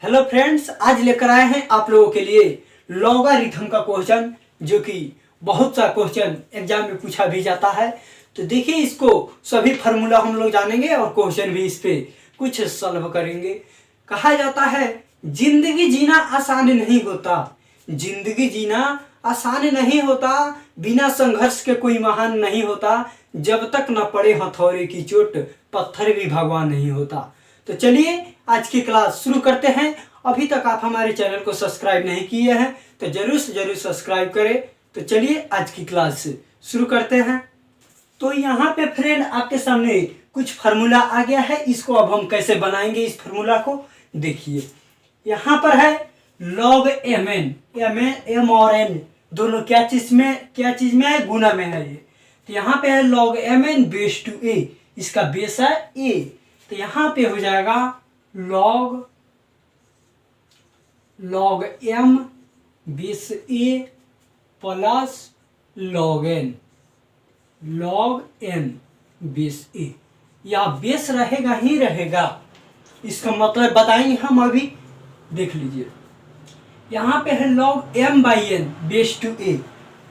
Hello friends, आज लेकर आए हैं आप लोगों के लिए लॉगरिथम का क्वेश्चन, जो कि बहुत सा क्वेश्चन एग्जाम में पूछा भी जाता है। तो देखिए, इसको सभी फार्मूला हम लोग जानेंगे और क्वेश्चन भी इस पे कुछ सॉल्व करेंगे। कहा जाता है जिंदगी जीना आसान नहीं होता, जिंदगी जीना आसान नहीं होता, बिना संघर्ष के कोई महान नहीं होता, जब तक न पड़े हथौड़े की चोट पत्थर भी भगवान नहीं होता। तो चलिए आज की क्लास शुरू करते हैं। अभी तक आप हमारे चैनल को सब्सक्राइब नहीं किए हैं तो जरूर से जरूर सब्सक्राइब करें। तो चलिए आज की क्लास शुरू करते हैं। तो यहाँ पे फ्रेंड आपके सामने कुछ फार्मूला आ गया है। इसको अब हम कैसे बनाएंगे, इस फार्मूला को देखिए। यहाँ पर है log mn, m और n दोनों क्या चीज में है, गुना में है ये। तो यहाँ पे है log mn base to a, इसका बेस है a। तो यहाँ पे हो जाएगा log m base a plus log n, log m base a। यह बेस रहेगा ही रहेगा, इसका मतलब बताएंगे हम अभी। देख लीजिए, यहाँ पे है log m by n base to a,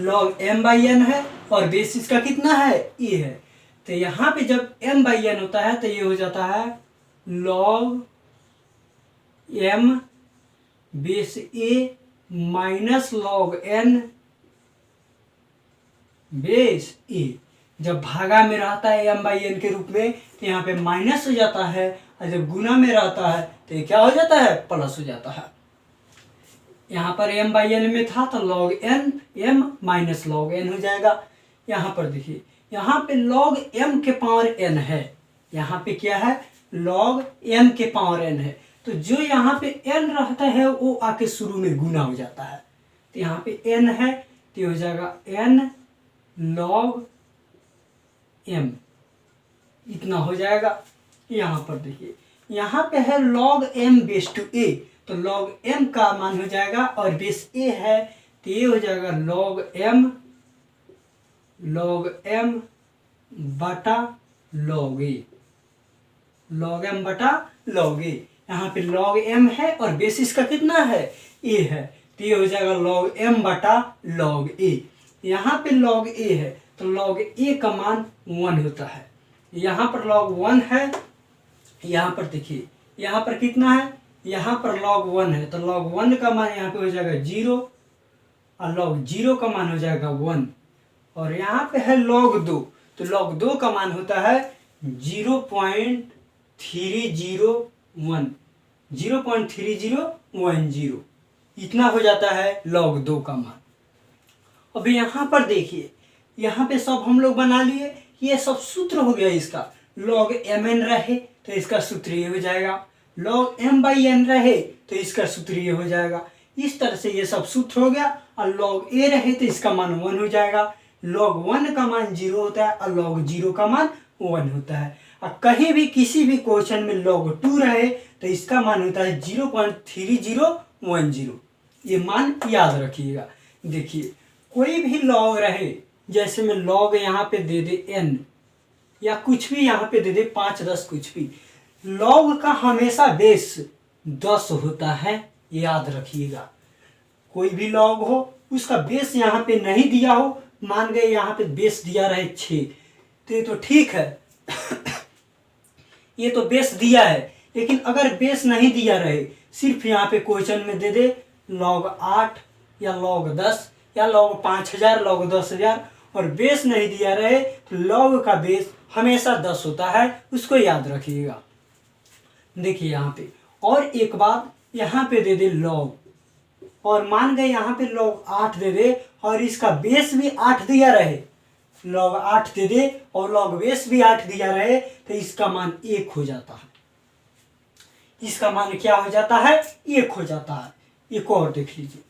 log m by n है और बेस इसका कितना है, a है। तो यहाँ पे जब m बाई n होता है तो ये हो जाता है log m base a minus log n base a। जब भागा में रहता है m बाई n के रूप में तो यहाँ पे माइनस हो जाता है, और जब गुना में रहता है तो ये क्या हो जाता है, प्लस हो जाता है। यहाँ पर m बाई n में था तो log n m minus log n हो जाएगा। यहाँ पर देखिए, यहाँ पे log m के पावर n है, यहाँ पे क्या है, log m के पावर n है। तो जो यहाँ पे n रहता है वो आके शुरू में गुना हो जाता है। तो यहाँ पे n है तो ये हो जाएगा n log m, इतना हो जाएगा। यहाँ पर देखिए, यहाँ पे है log m base to a, तो log m का मान हो जाएगा और बेस a है तो ये हो जाएगा log m बटा log a, log m बटा log a। यहाँ पे log m है और बेस इसका कितना है, a है, तो ये हो जाएगा log m बटा log a। यहाँ पे log a है तो log a का मान 1 होता है। यहाँ पर log 1 है, यहाँ पर देखिए यहाँ पर कितना है, यहाँ पर log 1 है तो log 1 का मान यहाँ पे हो जाएगा 0 और log 0 का मान हो जाएगा 1। और यहाँ पे है log 2, तो log 2 का मान होता है 0.3010, इतना हो जाता है log 2 का मान। अभी यहाँ पर देखिए, यहाँ पे सब हम लोग बना लिए, ये सब सूत्र हो गया इसका। log mn रहे तो इसका सूत्र ये हो जाएगा, log m बाई n रहे तो इसका सूत्र ये हो जाएगा। इस तरह से ये सब सूत्र हो गया। और log a रहे तो इसका मान 1 हो जाएगा, log 1 का मान 0 होता है और log 0 का मान 1 होता है। और कहीं भी किसी भी क्वेश्चन में log 2 रहे तो इसका मान होता है 0.3010। ये मान याद रखिएगा। देखिए, कोई भी log रहे, जैसे मैं log यहाँ पे दे दे n या कुछ भी यहाँ पे दे दे 5, 10 कुछ भी, log का हमेशा बेस 10 होता है, याद रखिएगा। कोई भी log हो उसका बेस यहाँ पे नहीं दिया हो, मान गए यहाँ पे बेस दिया रहे 6 तो ये तो ठीक है ये तो बेस दिया है। लेकिन अगर बेस नहीं दिया रहे, सिर्फ यहाँ पे क्वेश्चन में दे दे log 8 या log 10 या log 5000, log 10,000 और बेस नहीं दिया रहे तो log का बेस हमेशा 10 होता है, उसको याद रखिएगा। देखिए यहाँ पे और एक बात, यहाँ पे दे दे log और मान गए यहाँ पे log 8 दे दे और इसका बेस भी 8 दिया रहे, log 8 दे दे और log बेस भी 8 दिया रहे तो इसका मान 1 हो जाता है। इसका मान क्या हो जाता है, 1 हो जाता है। एक और देख लीजिए,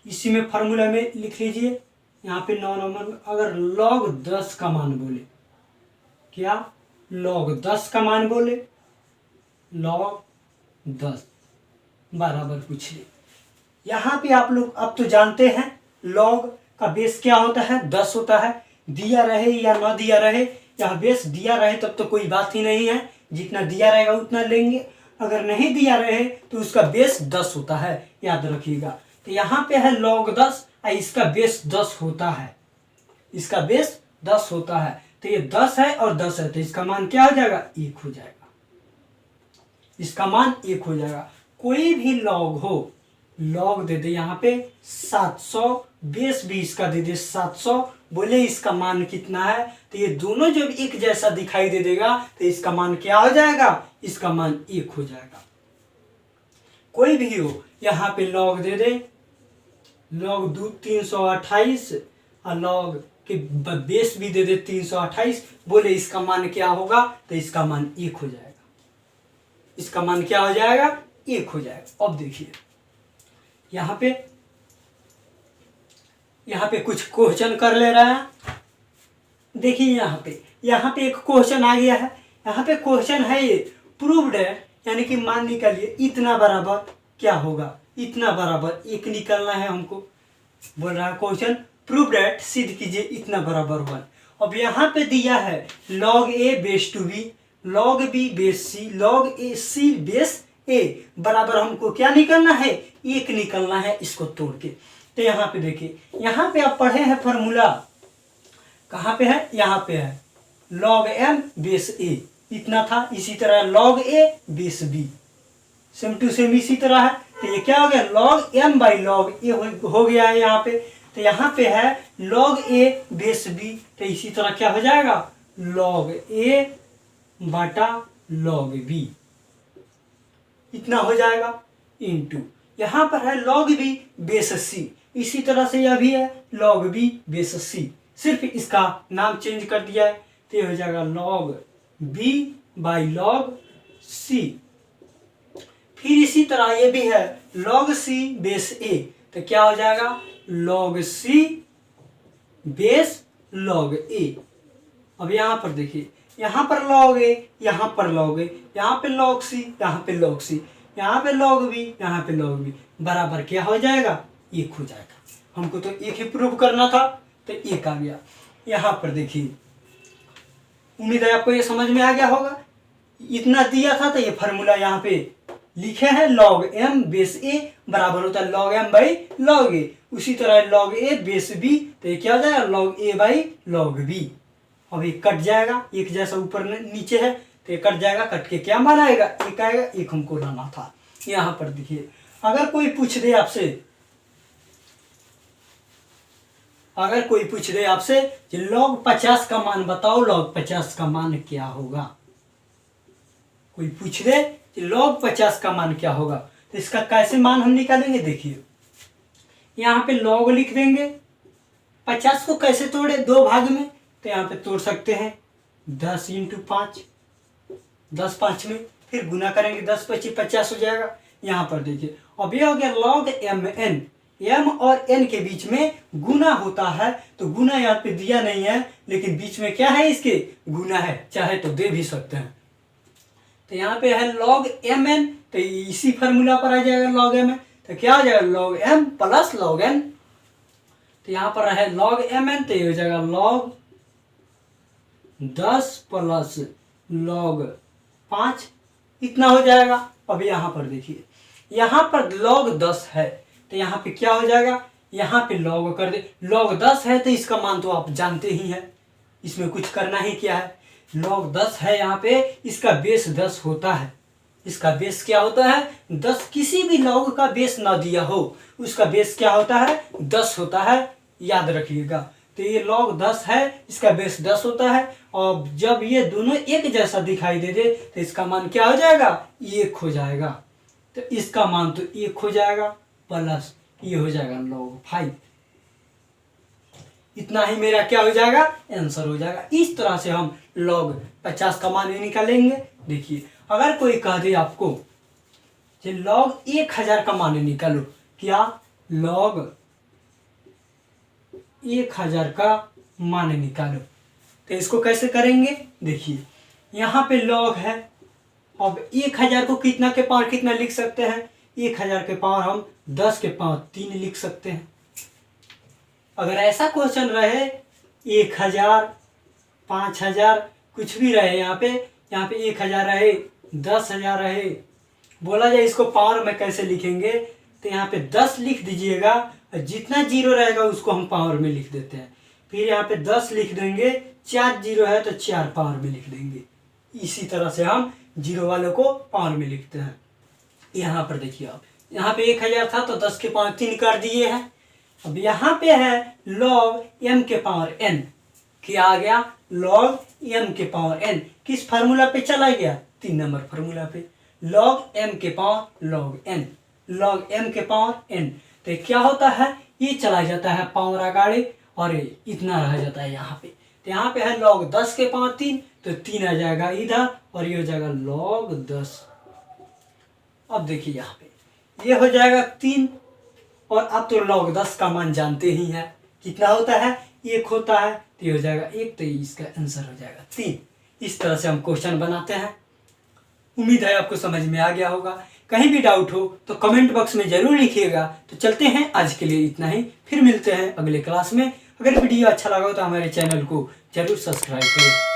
इसी में फार्मूला में लिख लीजिए। यहाँ पे 9 नंबर, अगर log 10 का मान बोले, क्या log 10 का मान बोले, log 10 बराबर कुछ नहीं। यहाँ पे आप लोग अब तो जानते हैं log का बेस क्या होता है, 10 होता है। दिया रहे या ना दिया रहे, यहाँ बेस दिया रहे तब तो कोई बात ही नहीं है, जितना दिया रहेगा उतना लेंगे। अगर नहीं दिया रहे तो उसका बेस 10 होता है, याद रखिएगा। तो यहाँ पे है log 10 और इसका बेस 10 होता है, इसका बेस 10 होता है। तो ये 10 है और 10 है, तो इसका मान क्या हो जाएगा? 1 हो जाएगा, इसका मान 1 हो जाएगा। कोई भी लॉग हो, लॉग दे दे यहाँ पे 700, बेस भी इसका दे दे 700, बोले इसका मान कितना है? तो ये दोनों जब एक जैसा दिखाई दे देगा तो इसका मान क्या हो जाएगा? इसका मान 1 हो जाएगा। कोई भी हो, यहाँ पे लॉग दे दे log 328 और लॉग के बेस भी दे दे 328, बोले इसका मान क्या होगा? तो इसका मान 1 हो जाएगा, इसका मान क्या हो जाएगा? 1 हो जाएगा। अब देखिए यहाँ पे कुछ क्वेश्चन कर ले रहा है। देखिए यहाँ पे एक क्वेश्चन आ गया है। यहाँ पे क्वेश्चन है ये प्रूव्ड है, यानी कि मान निकालिए इतना बराबर क्या होगा? इतना बराबर 1 निकलना है हमको। बोल रहा है क्वेश्चन प्रूव्ड एट, सिद्ध कीजिए इतना बराबर 1। अब यहाँ पे दिया है log a base to b, log b base c, log a c base a बराबर हमको क्या निकलना है? 1 निकलना है, इसको तोड़ के। तो यहाँ पे देखिए, यहाँ पे आप पढ़े हैं फॉर्मूला, कहाँ पे है? यहाँ पे है log m बेस a, इतना था। इसी तरह log a base b, same to same इसी तरह है। तो ये क्या हो गया? log m by log a हो गया है यहाँ पे। तो यहाँ पे है log a बेस b, तो इसी तरह क्या हो जाएगा? log a बटा log b, इतना हो जाएगा। इंटू यहाँ पर है log b बेस c, इसी तरह से यह भी है log b बेस c, सिर्फ इसका नाम चेंज कर दिया है। तो ये हो जाएगा log b by log c। फिर इसी तरह ये भी है log c बेस a, तो क्या हो जाएगा? log c base log a। अब यहाँ पर देखिए, यहाँ पर log a, यहाँ पर log a, यहाँ पे log c, यहाँ पे log c, यहाँ पे log b, यहाँ पे log b, बराबर क्या हो जाएगा? 1 हो जाएगा। हमको तो 1 ही प्रूव करना था, तो 1 आ गया। यहाँ पर देखिए, उम्मीद है आपको ये समझ में आ गया होगा। इतना दिया था तो ये फार्मूला यहाँ पे लिखे हैं, log m बेस a बराबर होता है log m by log a। उसी तरह log a बेस b, तो ये क्या हो जाएगा? log a by log b। अब ये कट जाएगा, एक जैसा ऊपर नीचे है तो ये कट जाएगा, कट के क्या मान आएगा? 1 आएगा। 1 हमको लाना था। यहाँ पर देखिए, अगर कोई पूछ दे आपसे कि log 50 का मान बताओ, log 50 का मान क्या होगा? कोई पूछ दे कि log 50 का मान क्या होगा, तो इसका कैसे मान हम निकालेंगे? देखिए, यहाँ पे log लिख देंगे। 50 को कैसे तोड़े? 2 भाग में, तो यहाँ पे तोड़ सकते हैं 10 × 5, 10 5 में, फिर गुना करेंगे 10 25 50 हो जाएगा। यहाँ पर देखिए, अब ये हो गया log mn, m और n के बीच में गुना होता है, तो गुना यहाँ पे दिया नहीं है, लेकिन बीच में क्या है? इसके गुना है, चाहे तो दे भी सकते हैं। तो यहाँ पे है log mn, तो इसी फार्मूला पर आ जाएगा log mn, तो क्या हो जाएगा? log m plus log n। तो यहाँ पर है log mn, तो ये हो जाएगा log 10 प्लस log 5, इतना हो जाएगा। अब यहाँ पर देखिए, यहाँ पर log 10 है, तो यहाँ पे क्या हो जाएगा? यहाँ पे log कर दे, log 10 है तो इसका मान तो आप जानते ही हैं, इसमें कुछ करना ही क्या है? log 10 है यहाँ पे, इसका बेस 10 होता है। इसका बेस क्या होता है? 10। किसी भी log का बेस ना दिया हो, उसका बेस क्या होता है? 10 होता है, याद रखिएगा। तो ये log 10 है, इसका बेस 10 होता है, और जब ये दोनों एक जैसा दिखाई दे दे तो इसका मान क्या हो जाएगा? 1 हो जाएगा। तो इसका मान तो 1 हो जाएगा, प्लस ये हो जाएगा log 5। इतना ही मेरा क्या हो जाएगा? आंसर हो जाएगा। इस तरह से हम log 50 का मान निकालेंगे। देखिए, अगर कोई कह दे आपको कि log 1000 का मान निकालो, क्या? log 1000 का मान निकालो, तो इसको कैसे करेंगे? देखिए, यहाँ पे log है। अब 1000 को कितना के पावर कितना लिख सकते हैं? 1000 के पावर हम 10 के पावर 3 लिख सकते हैं। अगर ऐसा क्वेश्चन रहे 1000 5000 कुछ भी रहे, यहाँ पे 1000 रहे, 10,000 रहे, बोला जाए इसको पावर में कैसे लिखेंगे, तो यहाँ पे 10 लिख दीजिएगा और जितना जीरो रहेगा उसको हम पावर में लिख देते हैं। फिर यहाँ पे 10 लिख देंगे, 4 जीरो है तो 4 पावर में लिख देंगे। इसी तरह से हम जीरो वालों को पावर में लिखते हैं। यहाँ पर देखिए आप, यहाँ पे 1000 था तो 10 के पावर 3 कर दिए हैं। अब यहाँ पे है log m के पावर n, क्या आ गया log m के पावर n, किस फार्मूला पे चला गया, 3 नंबर फार्मूला पे, log m के power log n, log m के पावर n। तो क्या होता है, ये चला जाता है पावर आगाड़े और इतना रह जाता है यहाँ पे। तो यहाँ पे है log 10 के पावर 3, तो 3 आ जाएगा इधर और ये हो जाएगा log 10। अब देखिए यहाँ पे ये हो जाएगा 3 और अब तो log 10 का मान जानते ही हैं कितना होता है, 1 होता है, तो ये हो जाएगा 1, तो इसका आंसर हो जाएगा 3। इस तरह से हम क्वेश्चन बनाते हैं। उम्मीद है आपको समझ में आ गया होगा। कहीं भी डाउट हो तो कमेंट बॉक्स में जरूर लिखिएगा। तो चलते हैं, आज के लिए इतना ही, फिर मिलते हैं अगले क्लास में। अगर वीडियो अच्छा लगा हो तो हमारे चैनल को जरूर सब्सक्राइब करें।